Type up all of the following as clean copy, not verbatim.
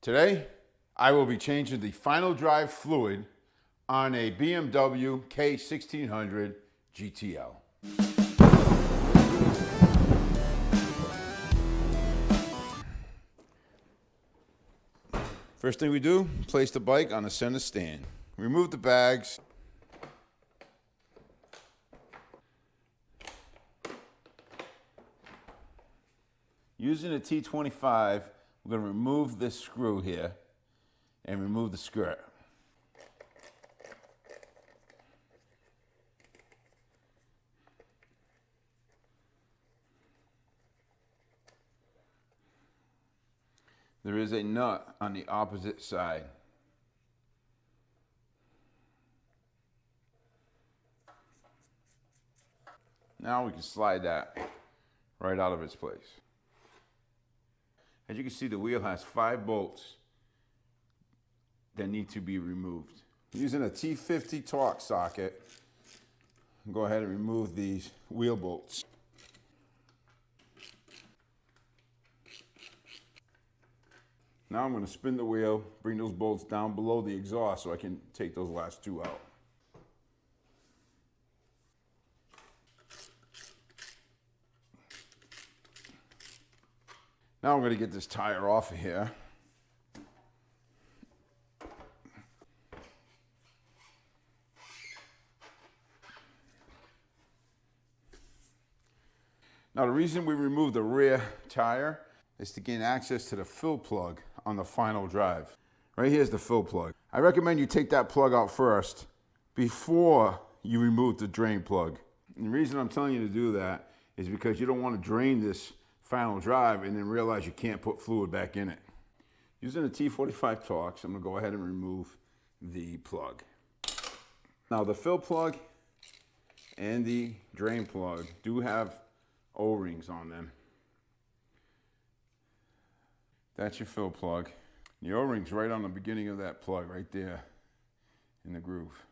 Today, I will be changing the final drive fluid on a BMW K1600 GTL. First thing we do, place the bike on the center stand. Remove the bags. Using a T25, we're going to remove this screw here and remove the skirt. There is a nut on the opposite side. Now we can slide that right out of its place. As you can see, the wheel has 5 bolts that need to be removed. Using a T50 torque socket, go ahead and remove these wheel bolts. Now I'm going to spin the wheel, bring those bolts down below the exhaust so I can take those last 2 out. Now I'm going to get this tire off of here. Now the reason we remove the rear tire is to gain access to the fill plug on the final drive. Right here's the fill plug. I recommend you take that plug out first before you remove the drain plug. And the reason I'm telling you to do that is because you don't want to drain this final drive and then realize you can't put fluid back in it. Using a T45 Torx, I'm going to go ahead and remove the plug. Now the fill plug and the drain plug do have O-rings on them. That's your fill plug. The O-ring's right on the beginning of that plug, right there in the groove.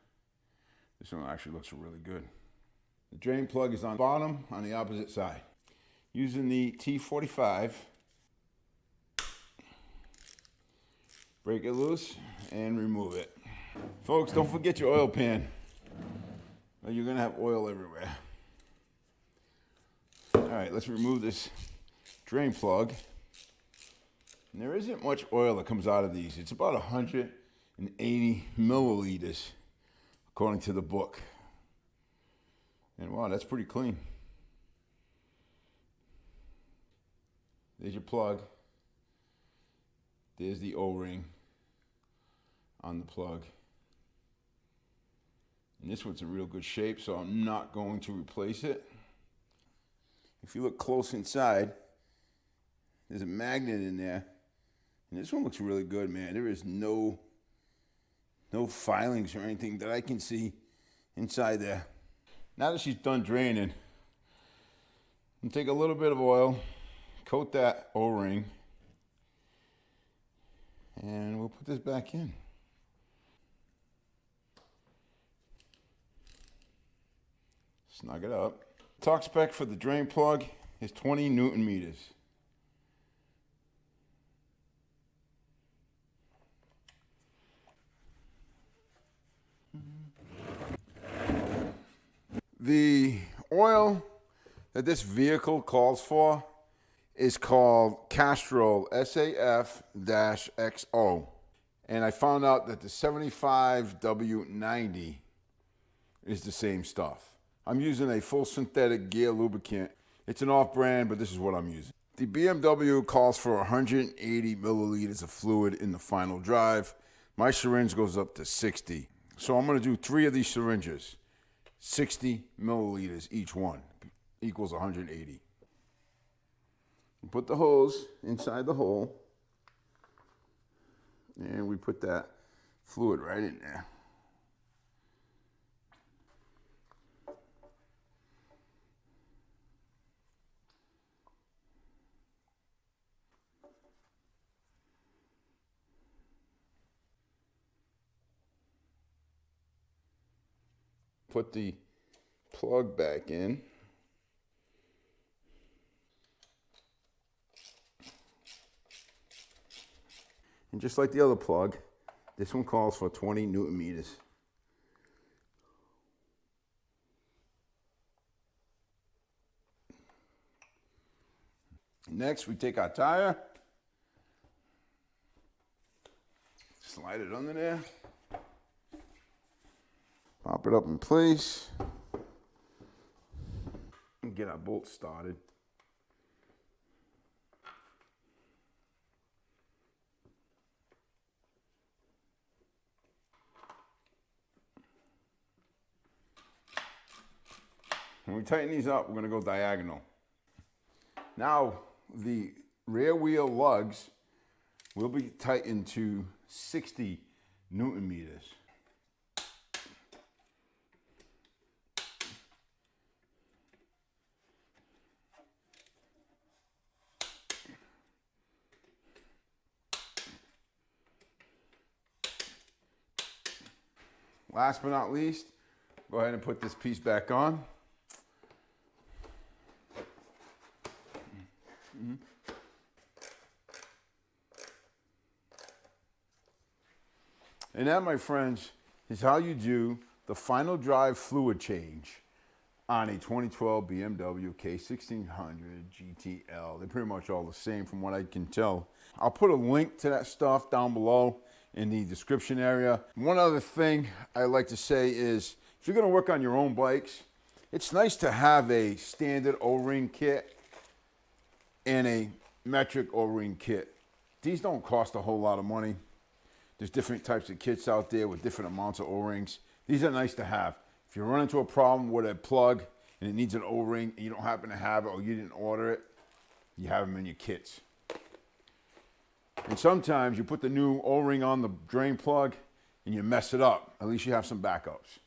This one actually looks really good. The drain plug is on the bottom on the opposite side. Using the T45, break it loose and remove it. Folks, don't forget your oil pan, or you're gonna have oil everywhere. All right, let's remove this drain plug. And there isn't much oil that comes out of these. It's about 180 milliliters, according to the book. And wow, that's pretty clean. There's your plug. There's the O-ring on the plug. And this one's in real good shape, so I'm not going to replace it. If you look close inside, there's a magnet in there. And this one looks really good, man. There is no filings or anything that I can see inside there. Now that she's done draining, I'm gonna take a little bit of oil, coat that O-ring, and we'll put this back in. Snug it up. Torque spec for the drain plug is 20 Newton meters. The oil that this vehicle calls for is called Castrol SAF-XO. And I found out that the 75W90 is the same stuff. I'm using a full synthetic gear lubricant. It's an off-brand, but this is what I'm using. The BMW calls for 180 milliliters of fluid in the final drive. My syringe goes up to 60. So I'm going to do 3 of these syringes. 60 milliliters each one equals 180. Put the hose inside the hole, and we put that fluid right in there. Put the plug back in. And just like the other plug, this one calls for 20 Newton meters. Next, we take our tire, slide it under there, pop it up in place, and get our bolt started. When we tighten these up, we're going to go diagonal. Now, the rear wheel lugs will be tightened to 60 Newton meters. Last but not least, go ahead and put this piece back on. And that, my friends, is how you do the final drive fluid change on a 2012 BMW K1600 GTL. They're pretty much all the same from what I can tell. I'll put a link to that stuff down below in the description area. One other thing I like to say is, if you're going to work on your own bikes, it's nice to have a standard O-ring kit and a metric O-ring kit. These don't cost a whole lot of money. There's different types of kits out there with different amounts of O-rings. These are nice to have. If you run into a problem with a plug and it needs an O-ring and you don't happen to have it or you didn't order it, you have them in your kits. And sometimes you put the new O-ring on the drain plug and you mess it up. At least you have some backups.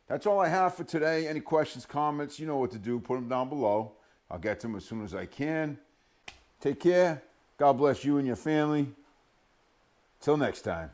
That's all I have for today. Any questions, comments, you know what to do. Put them down below. I'll get to them as soon as I can. Take care. God bless you and your family. Till next time.